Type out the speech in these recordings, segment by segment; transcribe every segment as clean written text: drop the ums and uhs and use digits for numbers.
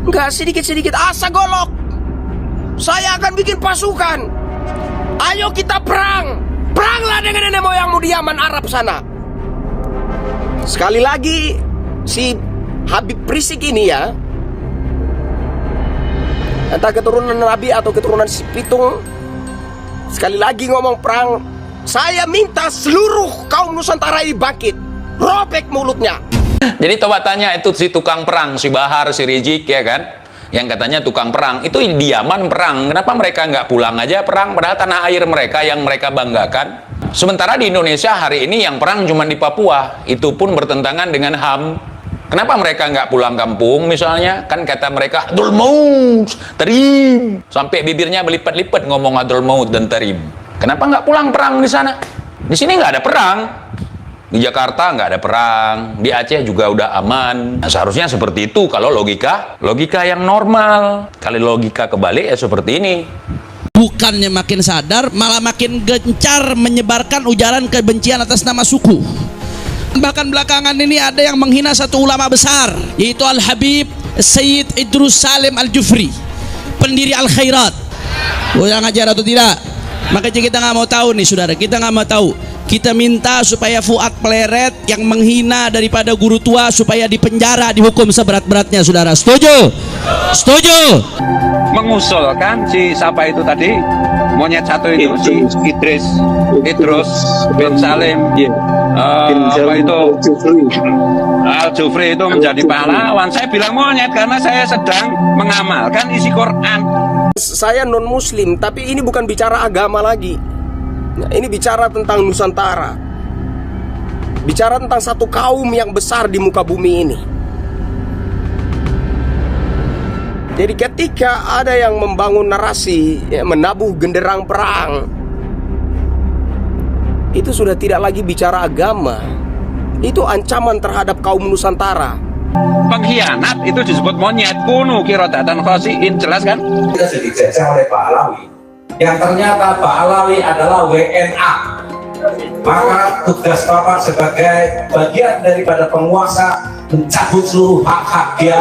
Enggak sedikit-sedikit asa golok. Saya akan bikin pasukan. Ayo kita perang. Peranglah dengan nenek moyangmu di Yaman Arab sana. Sekali lagi, si Habib Prisik ini ya, entah keturunan Nabi atau keturunan si Pitung, sekali lagi ngomong perang, saya minta seluruh kaum Nusantara ini bangkit. Robek mulutnya. Jadi coba tanya itu si tukang perang, si Bahar, si Rizik ya kan, yang katanya tukang perang, itu di Yaman perang, kenapa mereka nggak pulang aja perang, padahal tanah air mereka yang mereka banggakan. Sementara di Indonesia hari ini yang perang cuma di Papua, itu pun bertentangan dengan HAM. Kenapa mereka nggak pulang kampung misalnya? Kan kata mereka Adul Maut, Tarim, sampai bibirnya berlipat-lipat ngomong Adul Maut dan Tarim. Kenapa nggak pulang perang di sana? Di sini nggak ada perang. Di Jakarta nggak ada perang, di Aceh juga udah aman. Nah, seharusnya seperti itu kalau logika yang normal. Kalau logika kebalik ya seperti ini. Bukannya makin sadar, malah makin gencar menyebarkan ujaran kebencian atas nama suku. Bahkan belakangan ini ada yang menghina satu ulama besar, yaitu Al-Habib Sayyid Idrus Salim Al-Jufri, pendiri Al-Khairat. Yang ngajar atau tidak? Makanya kita nggak mau tahu nih saudara, kita nggak mau tahu. Kita minta supaya Fuad Pleret yang menghina daripada guru tua supaya dipenjara, dihukum seberat-beratnya saudara. Setuju? Setuju? Mengusulkan si siapa itu tadi, monyet satu itu, si Idrus bin Salim, apa itu Al-Jufri itu menjadi pahlawan. Saya bilang monyet karena saya sedang mengamalkan isi Quran. Saya non muslim, tapi ini bukan bicara agama lagi. Nah, ini bicara tentang Nusantara. Bicara tentang satu kaum yang besar di muka bumi ini. Jadi ketika ada yang membangun narasi ya, menabuh genderang perang, itu sudah tidak lagi bicara agama. Itu ancaman terhadap kaum Nusantara. Pengkhianat itu disebut monyet. Kunu kirodatan khosiin, jelas kan? Kita sudah dijajah oleh Pak Alawi, yang ternyata Pak Alawi adalah WNA. Maka tugas Bapak sebagai bagian daripada penguasa mencabut seluruh hak-hak dia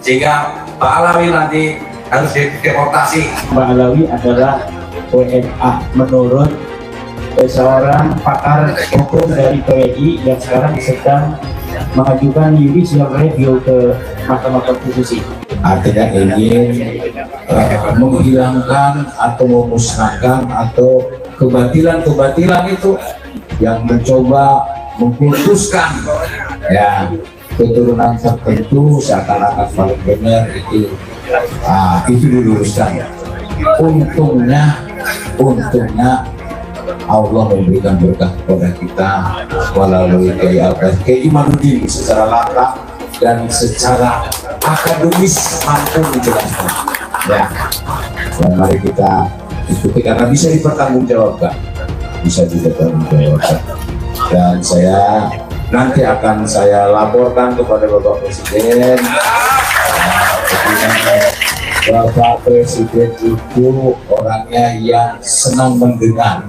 sehingga Pak Alawi nanti harus dideportasi. Pak Alawi adalah WNA menurut seorang pakar hukum dari PWI yang sekarang sedang mengajukan judicial review ke Mahkamah Konstitusi. Artinya ingin menghilangkan atau memusnahkan atau kebatilan-kebatilan itu yang mencoba mengkultuskan ya keturunan tertentu seakan-akan paling benar itu diluruskan. Untungnya Allah memberikan berkah kepada kita melalui Kiai Imanuddin secara latar dan secara akademis mampu menjelaskan ya. Dan mari kita ikuti karena bisa dipertanggungjawabkan, dan saya nanti akan saya laporkan kepada Bapak Presiden. Bapak Presiden itu orangnya yang senang mendengar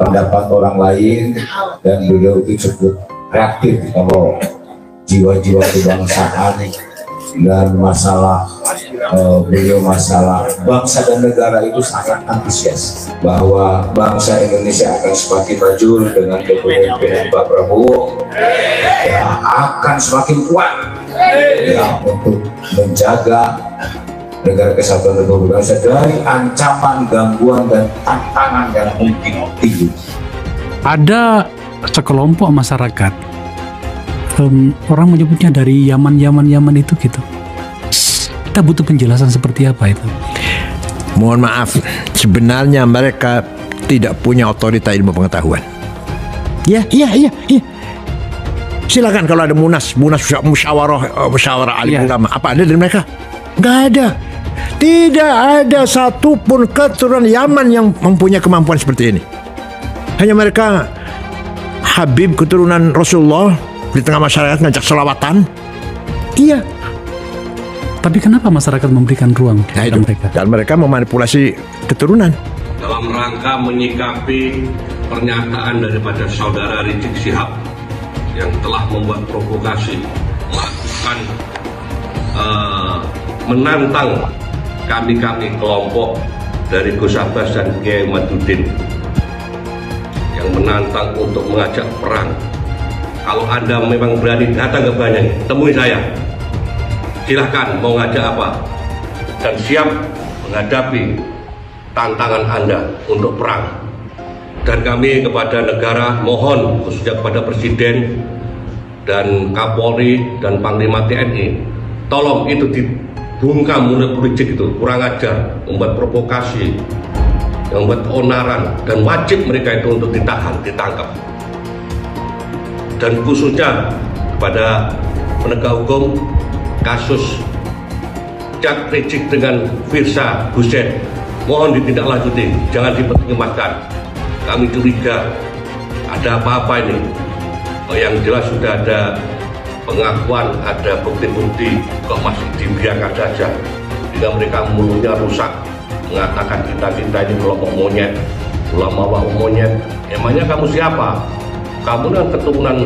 pendapat orang lain dan beliau itu cukup reaktif kalau jiwa-jiwa kebangsaan dan masalah beliau masalah bangsa dan negara itu sangat antusias bahwa bangsa Indonesia akan semakin maju dengan kepemimpinan Pak Prabowo ya, akan semakin kuat ya, untuk menjaga negara kesatuan Republik Indonesia dari ancaman, gangguan dan tantangan yang mungkin tinggi. Ada sekelompok masyarakat, orang menyebutnya dari Yaman itu gitu. Kita butuh penjelasan seperti apa itu. Mohon maaf, sebenarnya mereka tidak punya otoritas ilmu pengetahuan. Iya. Silakan kalau ada musyawarah alim ulama, apa ada dari mereka? Nggak ada. Tidak ada satupun keturunan Yaman yang mempunyai kemampuan seperti ini. Hanya mereka Habib keturunan Rasulullah di tengah masyarakat ngajak selawatan. Iya. Tapi kenapa masyarakat memberikan ruang kepada mereka? Dan mereka memanipulasi keturunan. Dalam rangka menyikapi pernyataan daripada saudara Rizik Syihab yang telah membuat provokasi akan menantang kami kelompok dari Gus Abbas dan Kiai Madudin yang menantang untuk mengajak perang. Kalau Anda memang berani datang ke Banyuwangi, temui saya. Silahkan mau ngajak apa, dan siap menghadapi tantangan Anda untuk perang. Dan kami kepada negara mohon, khususnya kepada Presiden dan Kapolri dan Panglima TNI, tolong itu dibungkam mulai politik itu, kurang ajar, membuat provokasi, yang membuat onaran, dan wajib mereka itu untuk ditahan, ditangkap. Dan khususnya kepada penegak hukum kasus Cak Rizik dengan Firsa Hussein, mohon ditindaklanjuti, jangan dipertimbangkan. Kami curiga ada apa-apa ini. Yang jelas sudah ada pengakuan, ada bukti-bukti, kok masih dibiarkan saja. Jika mereka mulutnya rusak, mengatakan kita ini kelompok monyet, ulama monyet. Emangnya kamu siapa? Kamu kan keturunan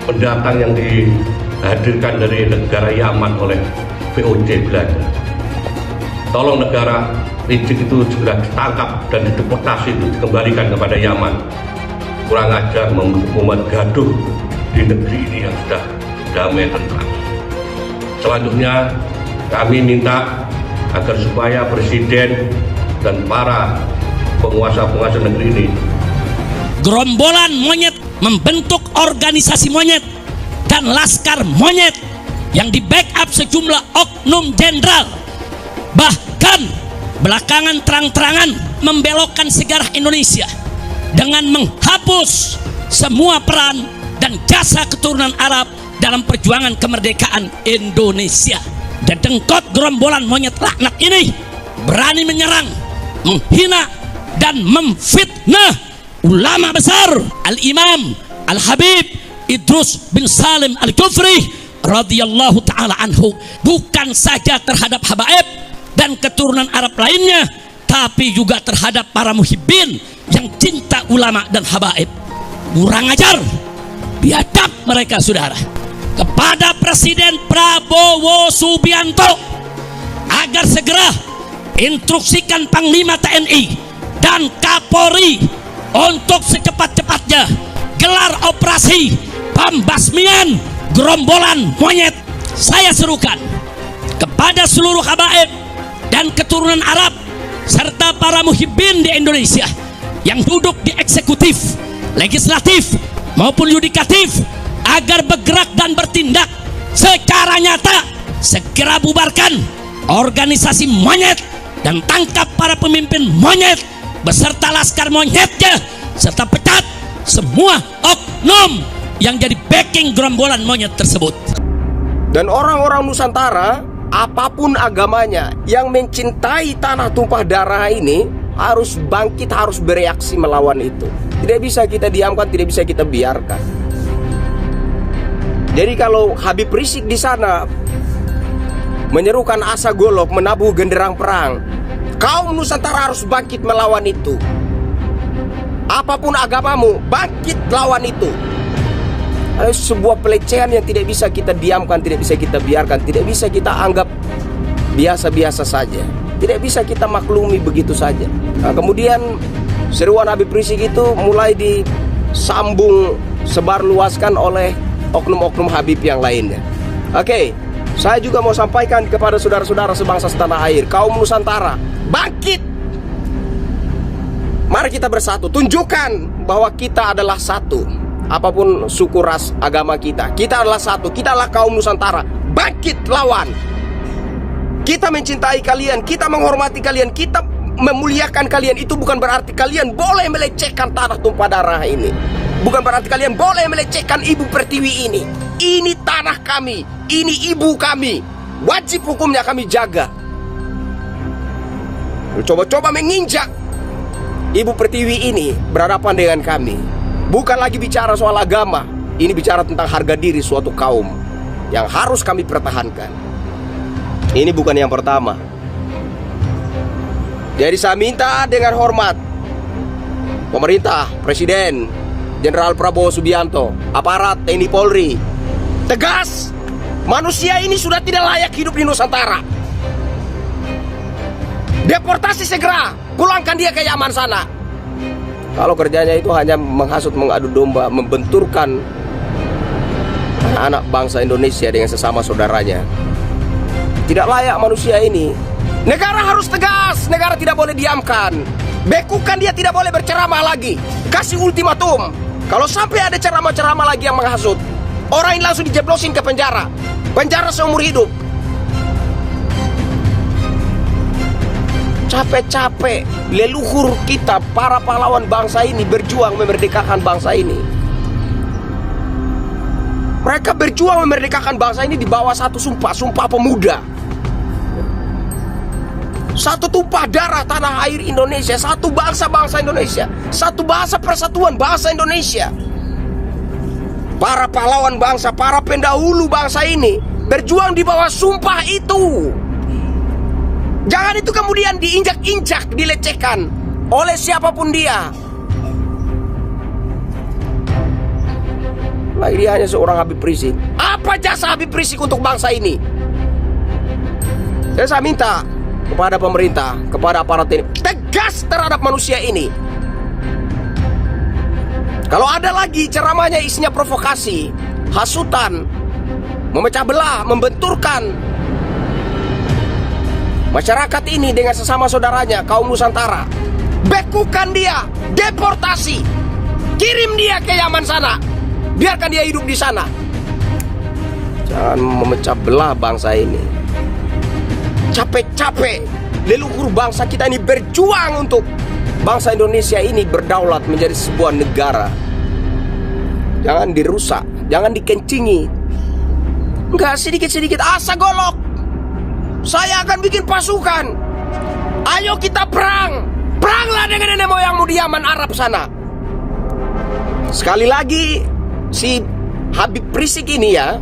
pendatang yang dihadirkan dari negara Yaman oleh VOC Belanda. Tolong negara Rizik itu segera ditangkap dan dideportasi, itu dikembalikan kepada Yaman. Kurang ajar membuat gaduh di negeri ini yang sudah damai tentram. Selanjutnya kami minta agar supaya Presiden dan para penguasa negeri ini, gerombolan monyet membentuk organisasi monyet dan laskar monyet yang di backup sejumlah oknum jenderal, bahkan belakangan terang-terangan membelokkan sejarah Indonesia dengan menghapus semua peran dan jasa keturunan Arab dalam perjuangan kemerdekaan Indonesia. Dedengkot gerombolan monyet laknat ini berani menyerang, menghina, dan memfitnah ulama besar Al-Imam Al-Habib Idrus bin Salim Al-Kufri radhiyallahu ta'ala anhu, bukan saja terhadap habaib dan keturunan Arab lainnya, tapi juga terhadap para muhibbin yang cinta ulama dan habaib. Kurang ajar, biadab mereka, saudara. Kepada Presiden Prabowo Subianto agar segera instruksikan Panglima TNI dan Kapolri untuk secepat-cepatnya gelar operasi pembasmian gerombolan monyet. Saya serukan kepada seluruh habaib dan keturunan Arab serta para muhibbin di Indonesia yang duduk di eksekutif, legislatif maupun yudikatif agar bergerak dan bertindak secara nyata, segera bubarkan organisasi monyet dan tangkap para pemimpin monyet beserta laskar monyetnya, serta pecat semua oknum yang jadi backing gerombolan monyet tersebut. Dan orang-orang Nusantara, apapun agamanya, yang mencintai tanah tumpah darah ini harus bangkit, harus bereaksi melawan itu. Tidak bisa kita diamkan, tidak bisa kita biarkan. Jadi kalau Habib Rizik di sana menyerukan asa golok, menabuh genderang perang, kaum Nusantara harus bangkit melawan itu. Apapun agamamu, bangkit lawan itu. Ada sebuah pelecehan yang tidak bisa kita diamkan, tidak bisa kita biarkan, tidak bisa kita anggap biasa-biasa saja, tidak bisa kita maklumi begitu saja. Nah, kemudian seruan Habib Rizik itu mulai disambung, sebarluaskan oleh oknum-oknum Habib yang lainnya. Oke, saya juga mau sampaikan kepada saudara-saudara sebangsa setanah air, kaum Nusantara, bangkit! Mari kita bersatu, tunjukkan bahwa kita adalah satu. Apapun suku, ras, agama kita adalah satu, kita adalah kaum Nusantara. Bangkit lawan. Kita mencintai kalian, kita menghormati kalian, kita memuliakan kalian. Itu bukan berarti kalian boleh melecehkan tanah tumpah darah ini. Bukan berarti kalian boleh melecehkan Ibu Pertiwi ini. Ini tanah kami, ini ibu kami. Wajib hukumnya kami jaga. Coba-coba menginjak Ibu Pertiwi ini berhadapan dengan kami. Bukan lagi bicara soal agama, ini bicara tentang harga diri suatu kaum yang harus kami pertahankan. Ini bukan yang pertama. Jadi saya minta dengan hormat pemerintah, Presiden Jenderal Prabowo Subianto, aparat TNI Polri, tegas Manusia ini sudah tidak layak hidup di Nusantara. Deportasi segera, pulangkan dia ke Yaman sana. Kalau kerjanya itu hanya menghasut, mengadu domba, membenturkan anak bangsa Indonesia dengan sesama saudaranya, tidak layak manusia ini. Negara harus tegas, negara tidak boleh diamkan. Bekukan dia, tidak boleh berceramah lagi. Kasih ultimatum. Kalau sampai ada ceramah-ceramah lagi yang menghasut, orang ini langsung dijeblosin ke penjara. Penjara seumur hidup. Capek-capek leluhur kita, para pahlawan bangsa ini berjuang memerdekakan bangsa ini. Mereka berjuang memerdekakan bangsa ini di bawah satu sumpah pemuda. Satu tumpah darah tanah air Indonesia, satu bangsa Indonesia, satu bahasa persatuan bangsa Indonesia. Para pahlawan bangsa, para pendahulu bangsa ini berjuang di bawah sumpah itu. Jangan itu kemudian diinjak-injak, dilecehkan oleh siapapun dia. Lagi dia hanya seorang Habib Rizik. Apa jasa Habib Rizik untuk bangsa ini? Saya minta kepada pemerintah, kepada aparat ini, tegas terhadap manusia ini. Kalau ada lagi ceramahnya isinya provokasi, hasutan, memecah belah, membenturkan masyarakat ini dengan sesama saudaranya, kaum Nusantara, bekukan dia, deportasi, kirim dia ke Yaman sana, biarkan dia hidup di sana. Jangan memecah belah bangsa ini. Capek-capek leluhur bangsa kita ini berjuang untuk bangsa Indonesia ini berdaulat menjadi sebuah negara. Jangan dirusak, jangan dikencingi. Enggak, sedikit-sedikit asa golok. Saya akan bikin pasukan. Ayo kita perang. Peranglah dengan nenek moyangmu di Yaman Arab sana. Sekali lagi, si Habib Rizik ini ya,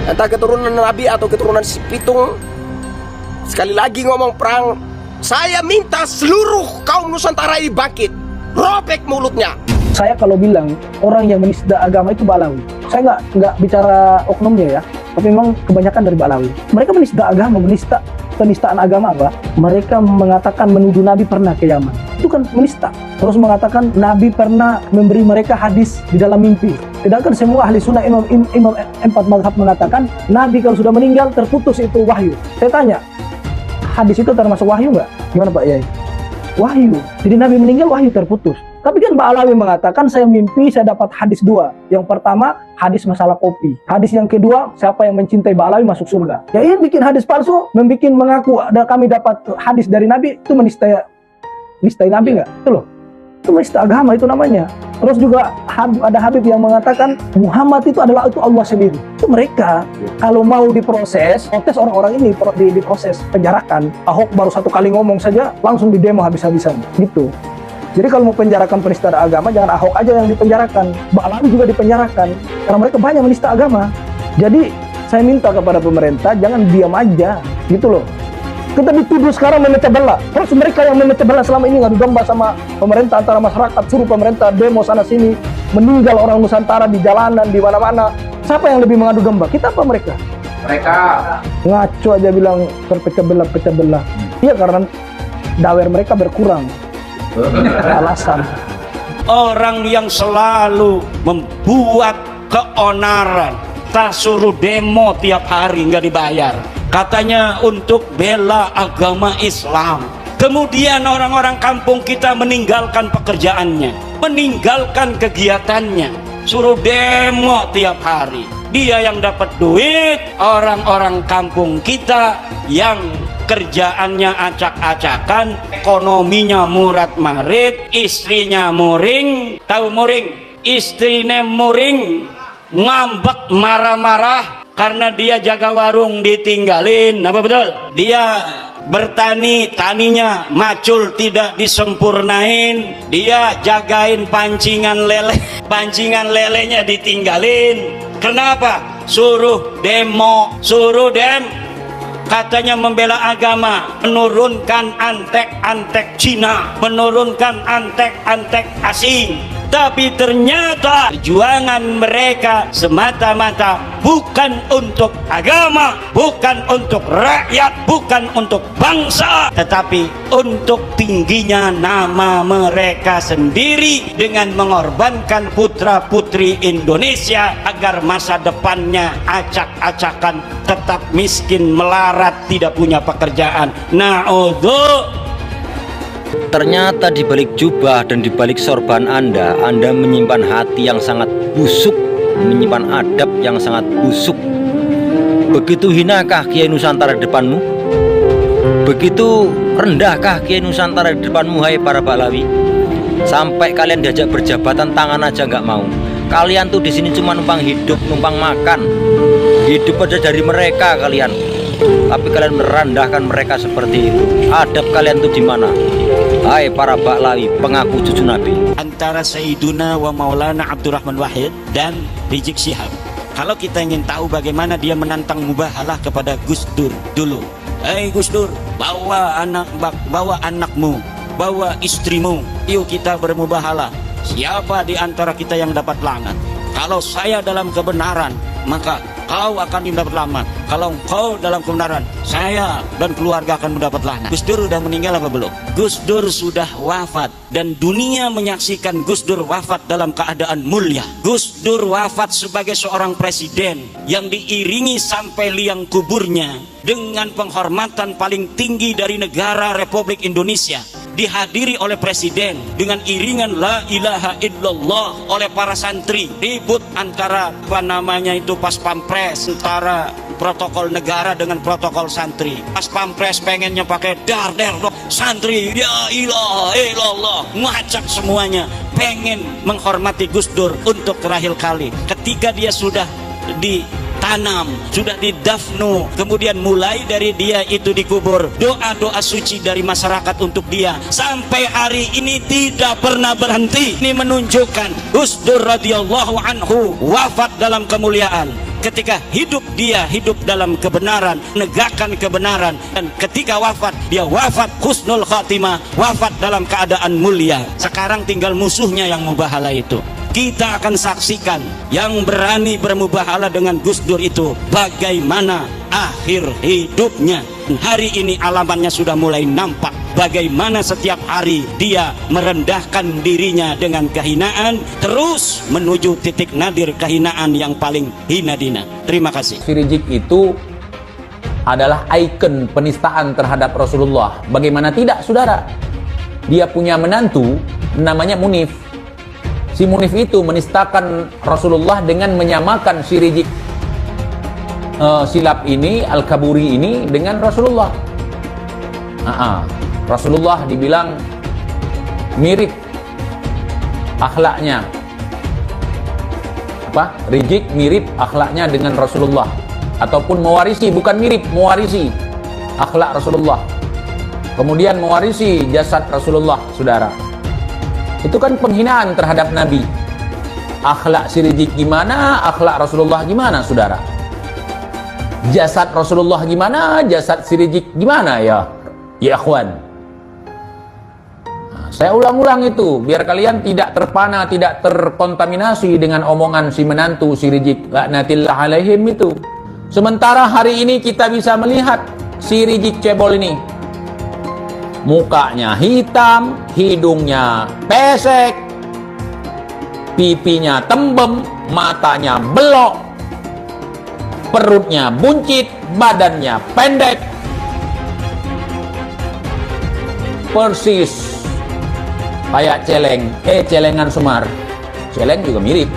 entah keturunan Nabi atau keturunan si Pitung, sekali lagi ngomong perang. Saya minta seluruh kaum Nusantara ini bangkit. Robek mulutnya. Saya kalau bilang orang yang menista agama itu Balawi, saya nggak bicara oknumnya ya, tapi memang kebanyakan dari Balawi. Mereka menista agama, penistaan agama apa? Mereka mengatakan menuduh Nabi pernah ke Yaman. Itu kan menista. Terus mengatakan Nabi pernah memberi mereka hadis di dalam mimpi. Sedangkan semua ahli sunnah imam empat mazhab mengatakan Nabi kalau sudah meninggal terputus itu wahyu. Saya tanya, hadis itu termasuk wahyu nggak? Gimana Pak Yai? Wahyu. Jadi Nabi meninggal wahyu terputus. Tapi kan Mbak Alawi mengatakan saya mimpi saya dapat hadis dua. Yang pertama hadis masalah kopi. Hadis yang kedua siapa yang mencintai Mbak Alawi masuk surga. Ya ini bikin hadis palsu, membikin mengaku ada kami dapat hadis dari Nabi, itu menistai Nabi nggak? Itu loh. Itu menista agama itu namanya. Terus juga ada Habib yang mengatakan Muhammad itu adalah itu Allah sendiri. Itu mereka kalau mau diproses, protes orang-orang ini diproses, penjarakan. Ahok baru satu kali ngomong saja langsung didemo habis-habisan gitu. Jadi kalau mau penjarakan penista agama, jangan Ahok aja yang dipenjarakan, Mbak Alawi juga dipenjarakan, karena mereka banyak menista agama. Jadi saya minta kepada pemerintah jangan diam aja, gitu loh. Kita dituduh sekarang memecah belah, terus mereka yang memecah belah selama ini ngadu domba sama pemerintah, antara masyarakat, suruh pemerintah demo sana sini, meninggal orang Nusantara di jalanan, di mana-mana. Siapa yang lebih mengadu domba? Kita apa mereka? Mereka ngaco aja bilang terpecah belah. Iya karena dawer mereka berkurang. Alasan orang yang selalu membuat keonaran, tak suruh demo tiap hari nggak dibayar, katanya untuk bela agama Islam. Kemudian orang-orang kampung kita meninggalkan pekerjaannya, meninggalkan kegiatannya, suruh demo tiap hari. Dia yang dapat duit, orang-orang kampung kita yang kerjaannya acak-acakan, ekonominya murat-marit, istrinya muring, tahu muring? Istrinya muring, ngambek marah-marah karena dia jaga warung ditinggalin, apa betul? Dia bertani, taninya macul tidak disempurnain, dia jagain pancingan lele, pancingan lelenya ditinggalin. Kenapa? Suruh demo, katanya membela agama, menurunkan antek-antek Cina, menurunkan antek-antek asing. Tetapi ternyata perjuangan mereka semata-mata bukan untuk agama, bukan untuk rakyat, bukan untuk bangsa, tetapi untuk tingginya nama mereka sendiri dengan mengorbankan putra-putri Indonesia agar masa depannya acak-acakan, tetap miskin, melarat, tidak punya pekerjaan. Na'udzu. Ternyata di balik jubah dan di balik sorban Anda menyimpan hati yang sangat busuk, menyimpan adab yang sangat busuk. Begitu hinakah Kiai Nusantara di depanmu? Begitu rendahkah Kiai Nusantara di depanmu, hai para Ba'lawi? Sampai kalian diajak berjabatan tangan aja nggak mau. Kalian tuh di sini cuma numpang hidup, numpang makan. Hidup aja dari mereka kalian. Tapi kalian merendahkan mereka seperti itu. Adab kalian tuh di mana? Hai para Ba'lawi, pengaku cucu Nabi. Antara Sayyiduna wa Maulana Abdurrahman Wahid dan Rizik Syihab. Kalau kita ingin tahu bagaimana dia menantang mubahalah kepada Gus Dur dulu. Hei Gus Dur, bawa anakmu, bawa istrimu, yuk kita bermubahalah. Siapa di antara kita yang dapat laknat? Kalau saya dalam kebenaran, maka kau akan mendapat laknat. Kalau kau dalam kebenaran, saya dan keluarga akan mendapat laknat. Gus Dur sudah meninggal apa belum? Gus Dur sudah wafat dan dunia menyaksikan Gus Dur wafat dalam keadaan mulia. Gus Dur wafat sebagai seorang presiden yang diiringi sampai liang kuburnya dengan penghormatan paling tinggi dari negara Republik Indonesia. Dihadiri oleh presiden dengan iringan la ilaha illallah oleh para santri. Ribut antara pas pampres, antara protokol negara dengan protokol santri. Pas pampres pengennya pakai darder, santri ya ilaha illallah, ngacak semuanya, pengen menghormati Gus Dur untuk terakhir kali. Ketika dia sudah ditanam, sudah didafnu, kemudian mulai dari dia itu dikubur, doa-doa suci dari masyarakat untuk dia sampai hari ini tidak pernah berhenti. Ini menunjukkan Gus Dur radhiyallahu anhu wafat dalam kemuliaan. Ketika hidup dia hidup dalam kebenaran, menegakkan kebenaran, dan ketika wafat dia wafat husnul khatimah, wafat dalam keadaan mulia. Sekarang tinggal musuhnya yang mubahalah itu. Kita akan saksikan yang berani bermubahalah dengan Gus Dur itu bagaimana akhir hidupnya. Hari ini alamannya sudah mulai nampak. Bagaimana setiap hari dia merendahkan dirinya dengan kehinaan, terus menuju titik nadir kehinaan yang paling hina dina. Terima kasih. Si Rizik itu adalah ikon penistaan terhadap Rasulullah. Bagaimana tidak, saudara? Dia punya menantu namanya Munif. Si Munif itu menistakan Rasulullah dengan menyamakan si Rizik silap ini, Al-Kaburi ini dengan Rasulullah. Rasulullah dibilang mirip akhlaknya. Rizik mirip akhlaknya dengan Rasulullah, ataupun mewarisi, bukan mirip, mewarisi akhlak Rasulullah. Kemudian mewarisi jasad Rasulullah, saudara. Itu kan penghinaan terhadap Nabi. Akhlak si Rizik gimana, akhlak Rasulullah gimana, saudara? Jasad Rasulullah gimana, jasad si Rizik gimana ya? Ya akhwan. Saya ulang-ulang itu biar kalian tidak terpana, tidak terkontaminasi dengan omongan si menantu si Rizik laknatillah alaihim itu. Sementara hari ini kita bisa melihat si Rizik cebol ini, mukanya hitam, hidungnya pesek, pipinya tembem, matanya belok, perutnya buncit, badannya pendek, persis kayak celeng, celengan Semar. Celeng juga mirip.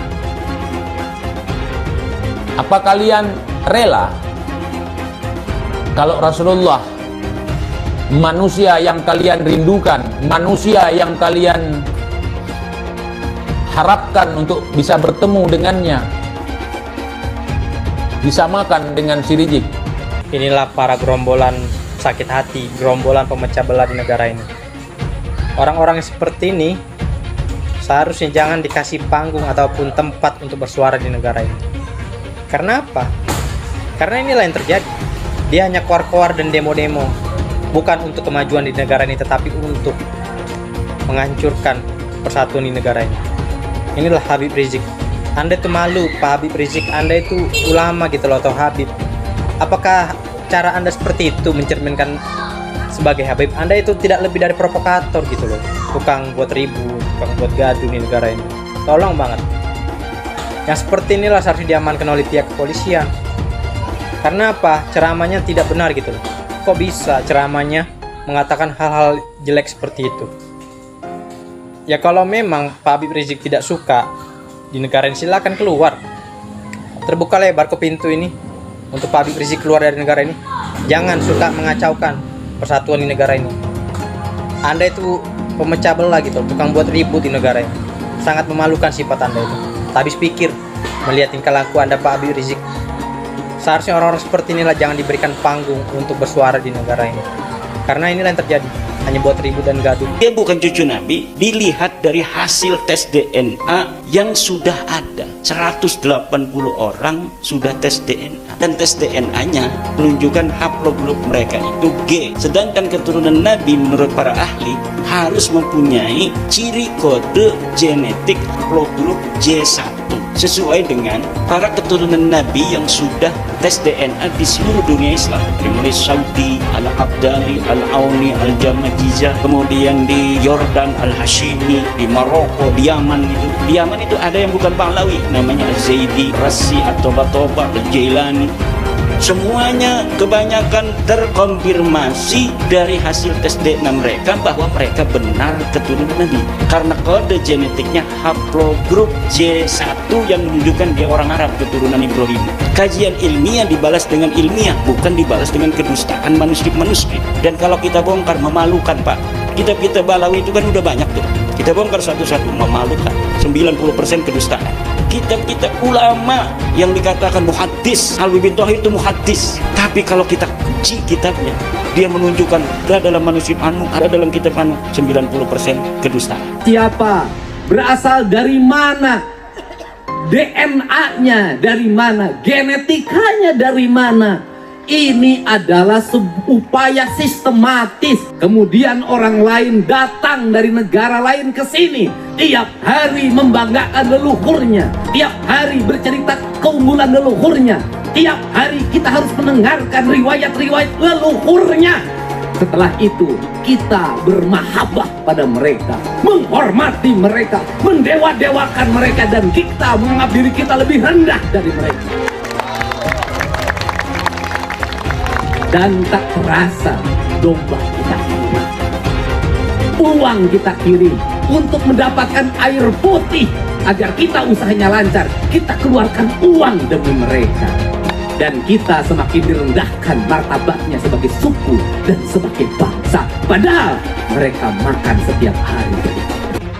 Apa kalian rela kalau Rasulullah, manusia yang kalian rindukan, manusia yang kalian harapkan untuk bisa bertemu dengannya, disamakan dengan si Rizik? Inilah para gerombolan sakit hati, gerombolan pemecah belah di negara ini. Orang-orang seperti ini seharusnya jangan dikasih panggung ataupun tempat untuk bersuara di negara ini. Karena apa? Karena inilah yang terjadi. Dia hanya koar-koar dan demo-demo, bukan untuk kemajuan di negara ini, tetapi untuk menghancurkan persatuan di negara ini. inilah Habib Rizik. Anda itu malu, Pak Habib Rizik, Anda itu ulama gitu loh, atau Habib. Apakah cara Anda seperti itu mencerminkan sebagai Habib? Anda itu tidak lebih dari provokator gitu loh, tukang buat ribut, tukang buat gaduh di negara ini. Tolong banget. Yang seperti inilah seharusnya diamankan oleh pihak kepolisian. Karena apa? Ceramahnya tidak benar gitu loh. Kok bisa ceramahnya mengatakan hal-hal jelek seperti itu? Ya kalau memang Pak Habib Rizik tidak suka di negara ini, silakan keluar. Terbuka lebar ke pintu ini untuk Pak Habib Rizik keluar dari negara ini. Jangan suka mengacaukan persatuan di negara ini. Anda itu pemecah belah gitu, tukang buat ribut di negara ini. Sangat memalukan sifat Anda itu. Habis pikir melihat tingkah laku Anda, Pak Habib Rizik. Seharusnya orang-orang seperti inilah jangan diberikan panggung untuk bersuara di negara ini. Karena inilah yang terjadi, hanya buat ribut dan gaduh. Dia bukan cucu Nabi, dilihat dari hasil tes DNA yang sudah ada. 180 orang sudah tes DNA, dan tes DNA-nya menunjukkan haplogrup mereka itu G. Sedangkan keturunan Nabi menurut para ahli harus mempunyai ciri kode genetik haplogrup J1 sesuai dengan para keturunan Nabi yang sudah tes DNA di seluruh dunia Islam, mulai Saudi, Al-Abdali, Al-Auni, Al-Jamajizah, kemudian di Yordan, Al-Hashimi, di Maroko, di Yaman itu. Di Yaman itu ada yang bukan Pahlawi, namanya Zaidi, Rasi, atau Toba, Al-Jailani. Semuanya kebanyakan terkonfirmasi dari hasil tes DNA mereka bahwa mereka benar keturunan Nabi, karena kode genetiknya haplogrup J1 yang menunjukkan dia orang Arab keturunan Ibrahim. Kajian ilmiah dibalas dengan ilmiah, bukan dibalas dengan kedustaan manuskrip-manuskrip. Dan kalau kita bongkar, memalukan Pak. Kitab-kitab Balawi itu kan udah banyak tuh, kita bongkar satu-satu, memalukan. 90% kedustaan. Kitab-kitab ulama yang dikatakan muhaddis, Alwi bin Thohir itu muhaddis, tapi kalau kita uji kitabnya, dia menunjukkan ada dalam manuskrip anu, ada dalam kitab anu, 90% kedustaan. Siapa? Berasal dari mana? DNA-nya dari mana? Genetikanya dari mana? Ini adalah upaya sistematis. Kemudian orang lain datang dari negara lain ke sini, tiap hari membanggakan leluhurnya, tiap hari bercerita keunggulan leluhurnya, tiap hari kita harus mendengarkan riwayat-riwayat leluhurnya. Setelah itu kita bermahabbah pada mereka, menghormati mereka, mendewa-dewakan mereka, dan kita menganggap diri kita lebih rendah dari mereka. Dan tak terasa domba kita kirim, uang kita kirim untuk mendapatkan air putih agar kita usahanya lancar. Kita keluarkan uang demi mereka, dan kita semakin direndahkan martabatnya sebagai suku dan sebagai bangsa, padahal mereka makan setiap hari.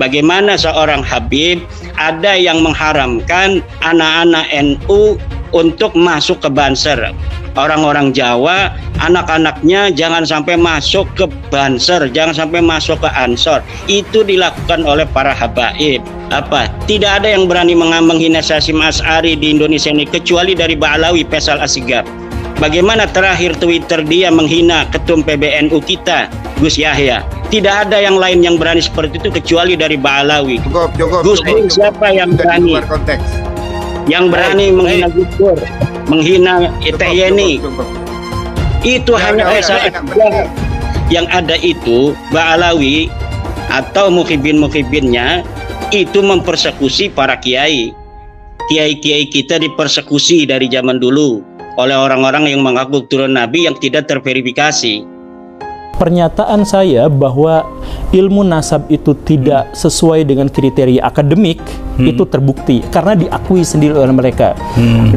Bagaimana seorang Habib ada yang mengharamkan anak-anak NU untuk masuk ke Banser? Orang-orang Jawa, anak-anaknya jangan sampai masuk ke Banser, jangan sampai masuk ke Ansor. Itu dilakukan oleh para habaib. Apa? Tidak ada yang berani menghina Hasyim Asy'ari di Indonesia ini kecuali dari Ba'alawi, Faisal Asgaf. Bagaimana terakhir Twitter dia menghina ketum PBNU kita, Gus Yahya. Tidak ada yang lain yang berani seperti itu kecuali dari Ba'alawi. Gus Dur siapa yang berani? Yang berani menghina Gus Dur, menghina Teh Yeni. Itu hanya Faisal Asgaf. Yang ada itu Ba'alawi atau mukhibin-mukhibinnya itu mempersekusi para kiai. Kiai-kiai kita dipersekusi dari zaman dulu oleh orang-orang yang mengaku turun Nabi yang tidak terverifikasi. Pernyataan saya bahwa ilmu nasab itu tidak sesuai dengan kriteria akademik itu terbukti karena diakui sendiri oleh mereka.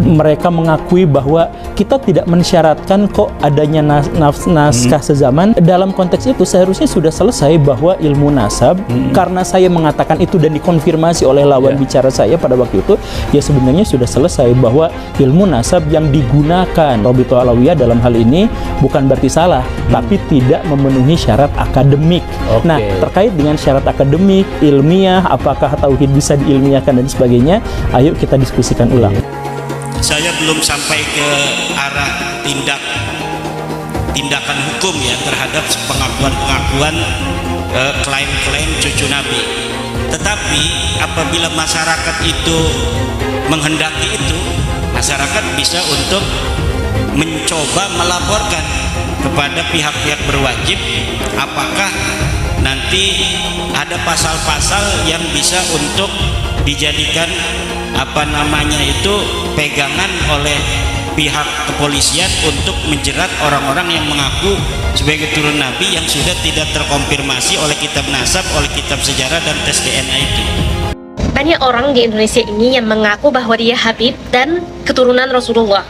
Mereka mengakui bahwa kita tidak mensyaratkan kok adanya naskah sezaman. Dalam konteks itu seharusnya sudah selesai bahwa ilmu nasab, karena saya mengatakan itu dan dikonfirmasi oleh lawan bicara saya pada waktu itu, ya sebenarnya sudah selesai bahwa ilmu nasab yang digunakan Rabithah Alawiyah dalam hal ini bukan berarti salah, tapi tidak memenuhi syarat akademik. Nah, terkait dengan syarat akademik, ilmiah, apakah tauhid bisa diilmiahkan dan sebagainya, ayo kita diskusikan ulang. Saya belum sampai ke arah tindakan hukum ya terhadap pengakuan-pengakuan klaim-klaim cucu Nabi. Tetapi apabila masyarakat itu menghendaki itu, masyarakat bisa untuk mencoba melaporkan kepada pihak-pihak berwajib apakah nanti ada pasal-pasal yang bisa untuk dijadikan pegangan oleh pihak kepolisian untuk menjerat orang-orang yang mengaku sebagai turun Nabi yang sudah tidak terkonfirmasi oleh kitab nasab, oleh kitab sejarah dan tes DNA itu. Banyak orang di Indonesia ini yang mengaku bahwa dia Habib dan keturunan Rasulullah.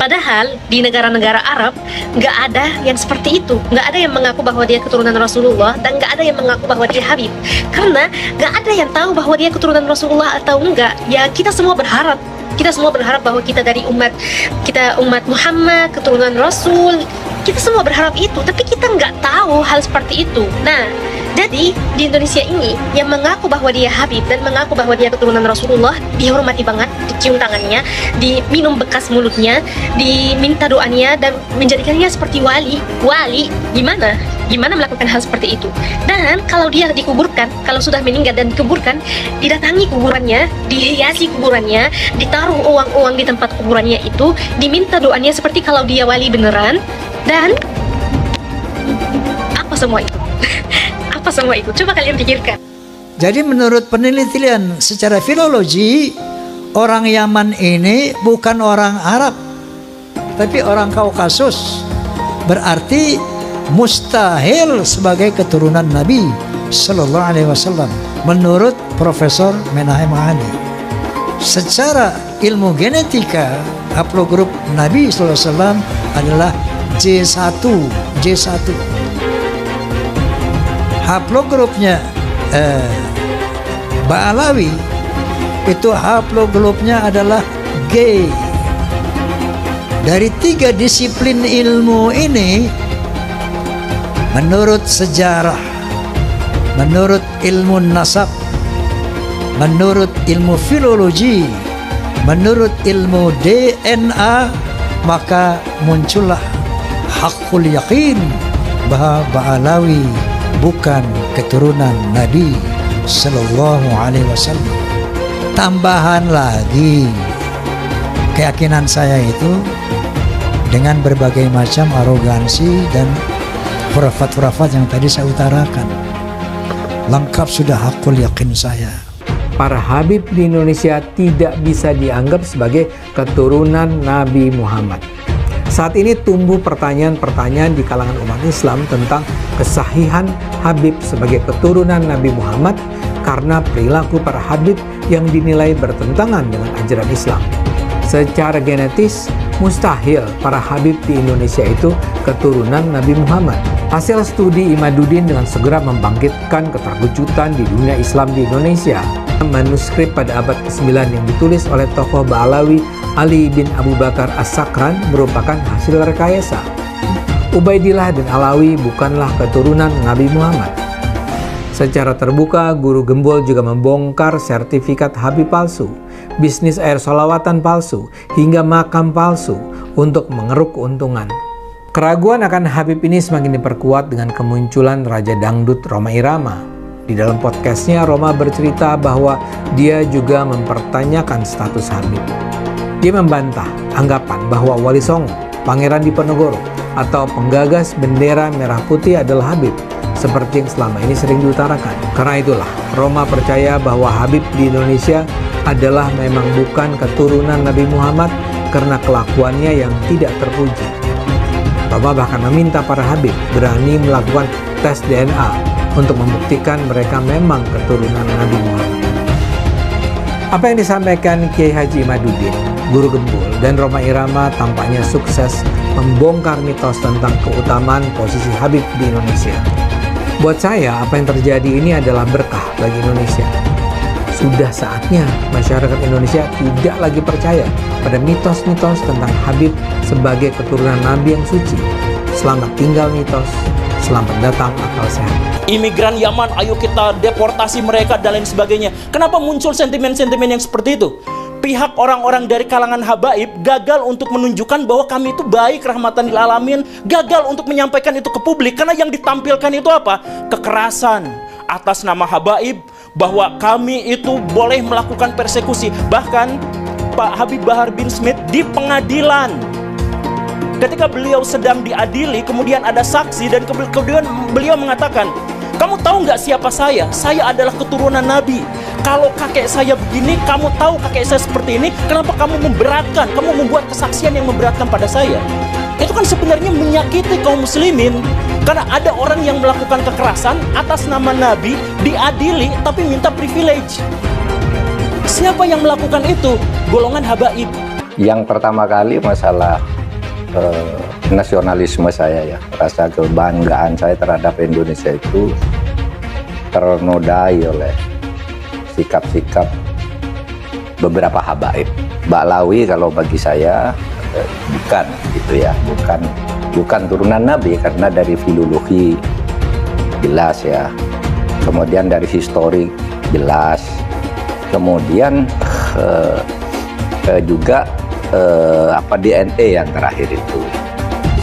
Padahal di negara-negara Arab nggak ada yang seperti itu, nggak ada yang mengaku bahwa dia keturunan Rasulullah dan nggak ada yang mengaku bahwa dia Habib, karena nggak ada yang tahu bahwa dia keturunan Rasulullah atau enggak. Ya kita semua berharap bahwa kita dari umat Muhammad, keturunan Rasul, kita semua berharap itu, tapi kita nggak tahu hal seperti itu. Nah, jadi di Indonesia ini yang mengaku bahwa dia Habib dan mengaku bahwa dia keturunan Rasulullah dihormati banget, dicium tangannya, diminum bekas mulutnya, diminta doanya dan menjadikannya seperti wali. Gimana melakukan hal seperti itu? Dan kalau dia dikuburkan, kalau sudah meninggal dan dikuburkan, didatangi kuburannya, dihiasi kuburannya, ditaruh uang-uang di tempat kuburannya itu, diminta doanya seperti kalau dia wali beneran, dan apa semua itu? Apa semua itu? Coba kalian pikirkan. Jadi menurut penelitian secara filologi, orang Yaman ini bukan orang Arab, tapi orang Kaukasus. Berarti mustahil sebagai keturunan Nabi Sallallahu Alaihi Wasallam menurut Profesor Menahem Ghani. Secara ilmu genetika, haplogrup Nabi Sallallahu Alaihi Wasallam adalah J1. Haplogrupnya Ba'alawi itu haplogrupnya adalah G. Dari 3 disiplin ilmu ini, menurut sejarah, menurut ilmu nasab, menurut ilmu filologi, menurut ilmu DNA, maka muncullah hakul yakin bahwa Ba'alawi bukan keturunan Nabi Sallallahu Alaihi Wasallam. Tambahan lagi, keyakinan saya itu dengan berbagai macam arogansi dan khurafat-khurafat yang tadi saya utarakan, lengkap sudah hakul yakin saya. Para Habib di Indonesia tidak bisa dianggap sebagai keturunan Nabi Muhammad. Saat ini tumbuh pertanyaan-pertanyaan di kalangan umat Islam tentang kesahihan Habib sebagai keturunan Nabi Muhammad karena perilaku para Habib yang dinilai bertentangan dengan ajaran Islam. Secara genetis, mustahil para Habib di Indonesia itu keturunan Nabi Muhammad. Hasil studi Imaduddin dengan segera membangkitkan keterkejutan di dunia Islam di Indonesia. Manuskrip pada abad ke-9 yang ditulis oleh tokoh Ba'alawi Ali bin Abu Bakar As-Sakran merupakan hasil rekayasa. Ubaidillah dan Alawi bukanlah keturunan Nabi Muhammad. Secara terbuka, Guru Gembul juga membongkar sertifikat Habib palsu, bisnis air sholawatan palsu, hingga makam palsu untuk mengeruk keuntungan. Keraguan akan Habib ini semakin diperkuat dengan kemunculan Raja Dangdut Rhoma Irama. Di dalam podcastnya, Rhoma bercerita bahwa dia juga mempertanyakan status Habib. Dia membantah anggapan bahwa Wali Songo, Pangeran Diponegoro, atau penggagas bendera merah putih adalah Habib, seperti yang selama ini sering diutarakan. Karena itulah, Rhoma percaya bahwa Habib di Indonesia adalah memang bukan keturunan Nabi Muhammad karena kelakuannya yang tidak terpuji. Rhoma bahkan meminta para Habib berani melakukan tes DNA untuk membuktikan mereka memang keturunan Nabi Muhammad. Apa yang disampaikan Kiai Haji Imaduddin, Guru Gembul, dan Rhoma Irama tampaknya sukses membongkar mitos tentang keutamaan posisi Habib di Indonesia. Buat saya, apa yang terjadi ini adalah berkah bagi Indonesia. Sudah saatnya masyarakat Indonesia tidak lagi percaya pada mitos-mitos tentang Habib sebagai keturunan Nabi yang suci. Selamat tinggal mitos, selamat datang akal sehat. Imigran Yaman, ayo kita deportasi mereka dan lain sebagainya. Kenapa muncul sentimen-sentimen yang seperti itu? Pihak orang-orang dari kalangan habaib gagal untuk menunjukkan bahwa kami itu baik, rahmatan lil alamin, gagal untuk menyampaikan itu ke publik karena yang ditampilkan itu apa? Kekerasan atas nama habaib, bahwa kami itu boleh melakukan persekusi. Bahkan Pak Habib Bahar bin Smith di pengadilan, ketika beliau sedang diadili, kemudian ada saksi dan kemudian beliau mengatakan, kamu tahu nggak siapa saya? Saya adalah keturunan Nabi. Kalau kakek saya begini, kamu tahu kakek saya seperti ini, kenapa kamu memberatkan? Kamu membuat kesaksian yang memberatkan pada saya. Itu kan sebenarnya menyakiti kaum muslimin. Karena ada orang yang melakukan kekerasan atas nama Nabi, diadili tapi minta privilege. Siapa yang melakukan itu? Golongan habaib. Yang pertama kali masalah nasionalisme saya ya, rasa kebanggaan saya terhadap Indonesia itu ternodai oleh sikap-sikap beberapa habaib. Ba'lawi kalau bagi saya bukan gitu ya, bukan turunan Nabi, karena dari filologi jelas ya, kemudian dari historik jelas, kemudian juga DNA yang terakhir itu.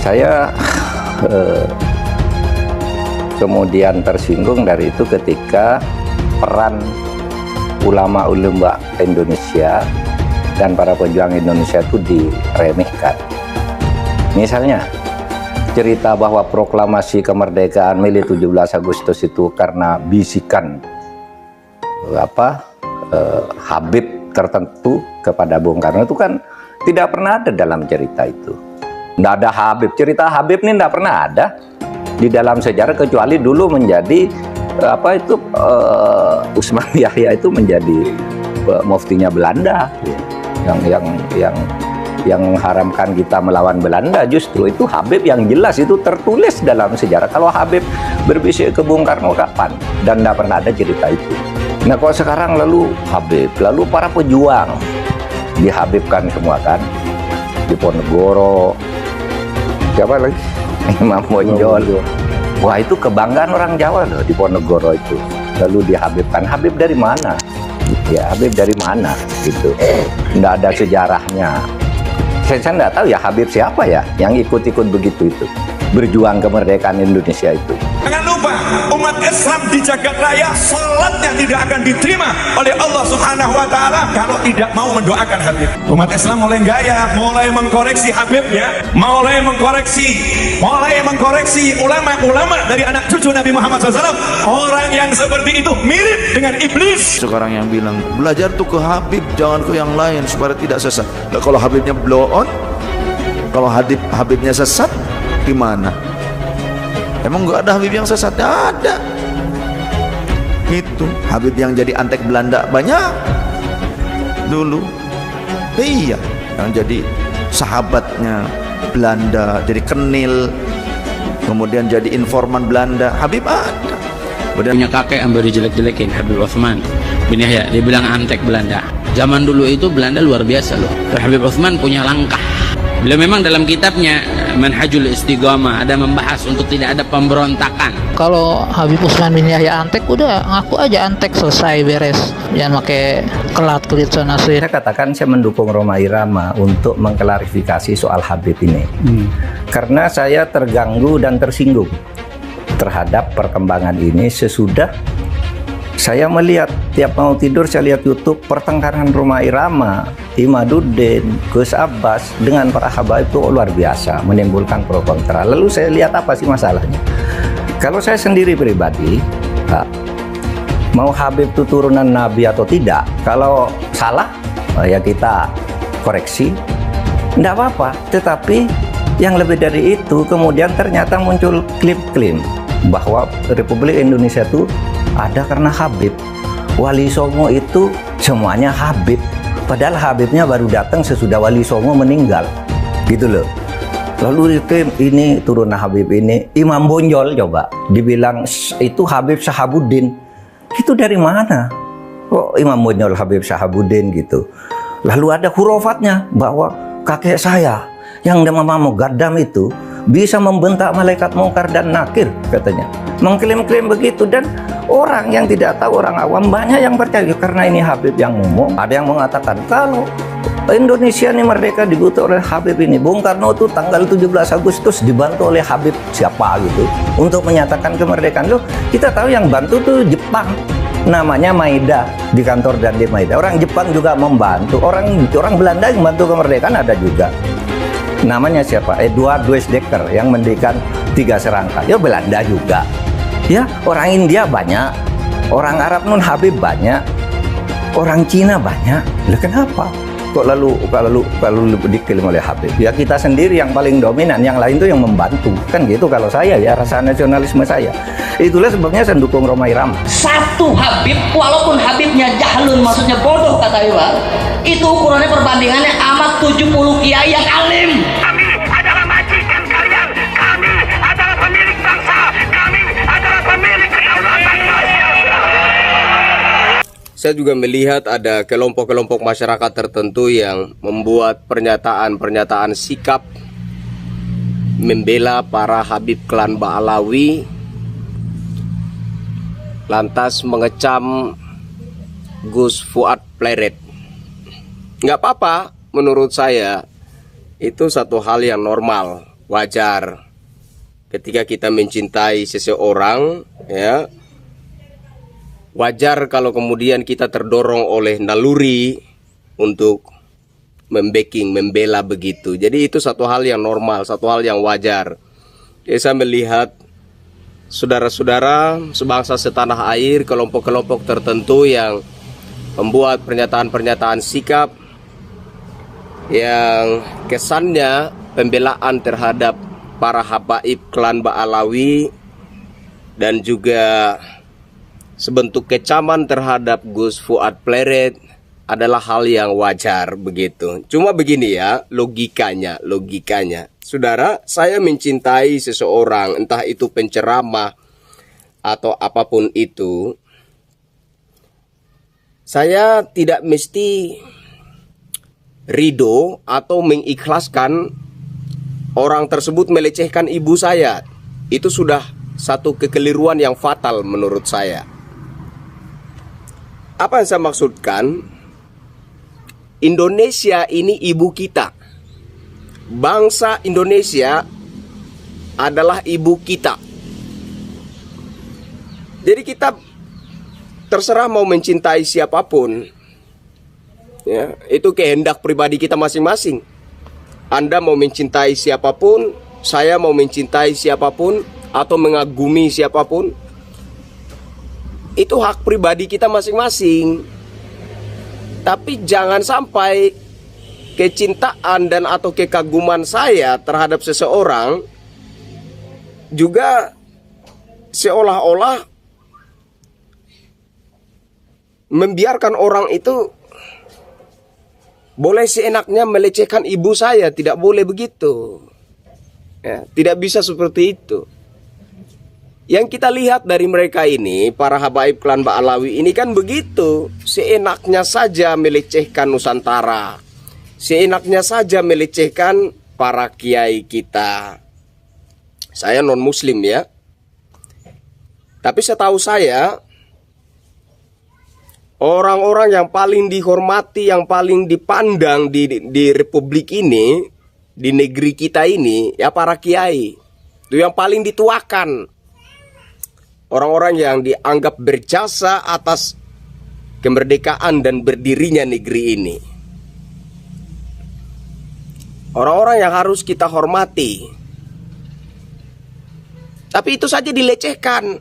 Saya kemudian tersinggung dari itu ketika peran ulama-ulama Indonesia dan para pejuang Indonesia itu diremehkan. Misalnya cerita bahwa proklamasi kemerdekaan Mei 17 Agustus itu karena bisikan Habib tertentu kepada Bung Karno, itu kan tidak pernah ada dalam cerita itu. Tidak ada Habib. Cerita Habib ini tidak pernah ada di dalam sejarah, kecuali dulu menjadi Usman Yahya itu menjadi muftinya Belanda yang mengharamkan kita melawan Belanda. Justru itu Habib yang jelas itu tertulis dalam sejarah. Kalau Habib berbisik ke Bung Karno kapan? Dan tidak pernah ada cerita itu. Nah, kalau sekarang lalu Habib, lalu para pejuang dihabibkan semua kan, Diponegoro, siapa lagi? Imam Bonjol. Wah, itu kebanggaan orang Jawa loh, Diponegoro itu. Lalu dihabibkan. Habib dari mana? Ya, Habib dari mana? Gitu. Nggak ada sejarahnya. Saya nggak tahu ya Habib siapa ya yang ikut-ikut begitu itu. Berjuang kemerdekaan Indonesia itu. Jangan lupa, umat Islam di jagat raya salatnya tidak akan diterima oleh Allah Subhanahu wa Ta'ala kalau tidak mau mendoakan Habib. Umat Islam mulai gaya, mulai mengkoreksi Habibnya, mulai mengkoreksi ulama-ulama dari anak cucu Nabi Muhammad SAW. Orang yang seperti itu mirip dengan iblis. Sekarang yang bilang belajar tuh ke Habib, jangan ke yang lain supaya tidak sesat. Nah, kalau Habibnya blow on, kalau Habibnya sesat, gimana? Emang nggak ada Habib yang sesat? Ada. Itu Habib yang jadi antek Belanda banyak dulu. Iya, yang jadi sahabatnya Belanda, jadi kenil, kemudian jadi informan Belanda. Habib ada. Punya kakek yang baru jelek-jelekin, Habib Utsman bin Yahya, dia bilang antek Belanda. Zaman dulu itu Belanda luar biasa loh. Habib Utsman punya langkah. Beliau memang dalam kitabnya Manhajul Istiqamah ada membahas untuk tidak ada pemberontakan. Kalau Habib Utsman bin Yahya antek, udah ngaku aja antek, selesai, beres. Jangan pakai kelat-kelit sana sih. Saya katakan saya mendukung Rhoma Irama untuk mengklarifikasi soal Habib ini. Karena saya terganggu dan tersinggung terhadap perkembangan ini sesudah saya melihat tiap mau tidur saya lihat YouTube pertengkaran Rhoma Irama, Imaduddin, Gus Abbas dengan para habaib itu luar biasa, menimbulkan pro kontra. Lalu saya lihat apa sih masalahnya? Kalau saya sendiri pribadi, mau Habib itu turunan Nabi atau tidak, kalau salah ya kita koreksi, tidak apa-apa. Tetapi yang lebih dari itu, kemudian ternyata muncul klaim bahwa Republik Indonesia itu ada karena Habib. Wali Songo itu semuanya Habib. Padahal Habibnya baru datang sesudah Wali Songo meninggal. Gitu loh. Lalu ini turunan Habib ini. Imam Bonjol coba dibilang itu Habib Sahabuddin. Itu dari mana? Oh, Imam Bonjol Habib Sahabuddin gitu. Lalu ada hurufatnya bahwa kakek saya yang namanya Mugaddam itu bisa membentak malaikat mungkar dan nakir katanya. Mengklaim-klaim begitu, dan orang yang tidak tahu, orang awam banyak yang percaya karena ini Habib yang ngomong. Ada yang mengatakan kalau Indonesia ini merdeka dibutuh oleh Habib ini. Bung Karno itu tanggal 17 Agustus dibantu oleh Habib siapa gitu untuk menyatakan kemerdekaan. Loh, kita tahu yang bantu tuh Jepang. namanya Maeda di kantor dan di Maeda. Orang Jepang juga membantu, orang Belanda yang membantu kemerdekaan ada juga. Namanya siapa? Edward Weizsäcker yang mendirikan 3 serangka. Ya Belanda juga. Ya, orang India banyak, orang Arab non Habib banyak, orang Cina banyak. Lah kenapa? Kok lalu dikirim oleh Habib? Ya kita sendiri yang paling dominan, yang lain tuh yang membantu. Kan gitu kalau saya ya, rasa nasionalisme saya. Itulah sebabnya saya dukung Rhoma Irama. Satu Habib, walaupun Habibnya jahlun, maksudnya bodoh kata Iwan, itu ukurannya perbandingannya amat 70 kiai yang alim. Kami adalah majikan kalian, kami adalah pemilik bangsa, kami adalah pemilik kedaulatan. Saya juga melihat ada kelompok-kelompok masyarakat tertentu yang membuat pernyataan-pernyataan sikap membela para Habib klan Ba'alawi, lantas mengecam Gus Fuad Pleret. Nggak apa-apa, menurut saya itu satu hal yang normal, wajar. Ketika kita mencintai seseorang, ya, wajar kalau kemudian kita terdorong oleh naluri untuk membela begitu. Jadi itu satu hal yang normal, satu hal yang wajar. Jadi saya melihat saudara-saudara sebangsa setanah air, kelompok-kelompok tertentu yang membuat pernyataan-pernyataan sikap yang kesannya pembelaan terhadap para habaib klan Ba'alawi dan juga sebentuk kecaman terhadap Gus Fuad Pleret adalah hal yang wajar begitu. Cuma begini ya, logikanya. Saudara, saya mencintai seseorang, entah itu penceramah atau apapun itu, saya tidak mesti ridho atau mengikhlaskan orang tersebut melecehkan ibu saya. Itu sudah satu kekeliruan yang fatal menurut saya. Apa yang saya maksudkan? Indonesia ini ibu kita. Bangsa Indonesia adalah ibu kita. Jadi kita terserah mau mencintai siapapun. Ya, itu kehendak pribadi kita masing-masing. Anda mau mencintai siapapun, saya mau mencintai siapapun, atau mengagumi siapapun. Itu hak pribadi kita masing-masing. Tapi jangan sampai kecintaan dan atau kekaguman saya terhadap seseorang juga seolah-olah membiarkan orang itu boleh seenaknya melecehkan ibu saya. Tidak boleh begitu ya, tidak bisa seperti itu. Yang kita lihat dari mereka ini, para habaib klan Ba'alawi ini kan begitu. Seenaknya saja melecehkan Nusantara, seenaknya saja melecehkan para kiai kita. Saya non muslim ya, tapi setahu saya orang-orang yang paling dihormati, yang paling dipandang di republik ini, di negeri kita ini, ya para kiai. Itu yang paling dituakan. Orang-orang yang dianggap berjasa atas kemerdekaan dan berdirinya negeri ini. Orang-orang yang harus kita hormati. Tapi itu saja dilecehkan.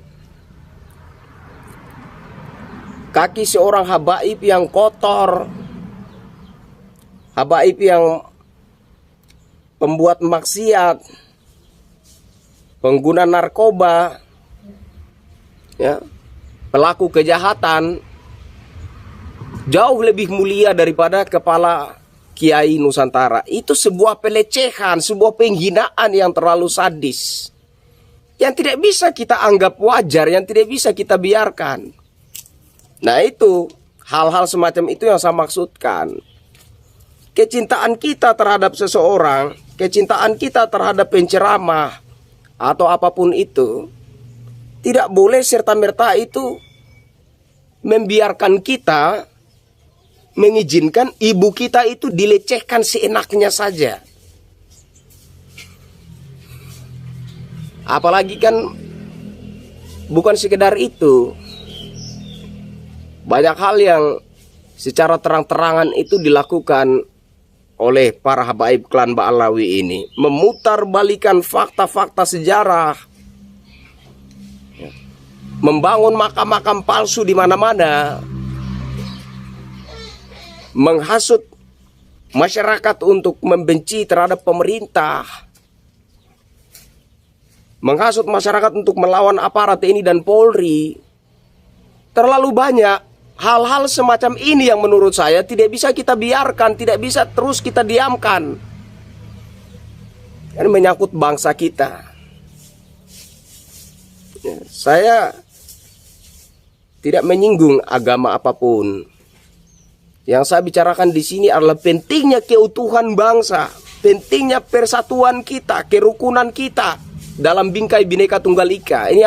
Kaki seorang habaib yang kotor, habaib yang pembuat maksiat, pengguna narkoba, ya, pelaku kejahatan, jauh lebih mulia daripada kepala kiai Nusantara. Itu sebuah pelecehan, sebuah penghinaan yang terlalu sadis, yang tidak bisa kita anggap wajar, yang tidak bisa kita biarkan. Nah itu, hal-hal semacam itu yang saya maksudkan. Kecintaan kita terhadap seseorang, kecintaan kita terhadap penceramah atau apapun itu, tidak boleh serta-merta itu membiarkan kita mengizinkan ibu kita itu dilecehkan seenaknya saja. Apalagi kan bukan sekedar itu. banyak hal yang secara terang-terangan itu dilakukan oleh para habaib klan Ba'alawi ini, memutarbalikan fakta-fakta sejarah, membangun makam-makam palsu di mana-mana, menghasut masyarakat untuk membenci terhadap pemerintah, menghasut masyarakat untuk melawan aparat TNI dan Polri. Terlalu banyak hal-hal semacam ini yang menurut saya tidak bisa kita biarkan, tidak bisa terus kita diamkan. Ini menyangkut bangsa kita. Saya tidak menyinggung agama apapun. Yang saya bicarakan di sini adalah pentingnya keutuhan bangsa, pentingnya persatuan kita, kerukunan kita dalam bingkai Bhinneka Tunggal Ika. Ini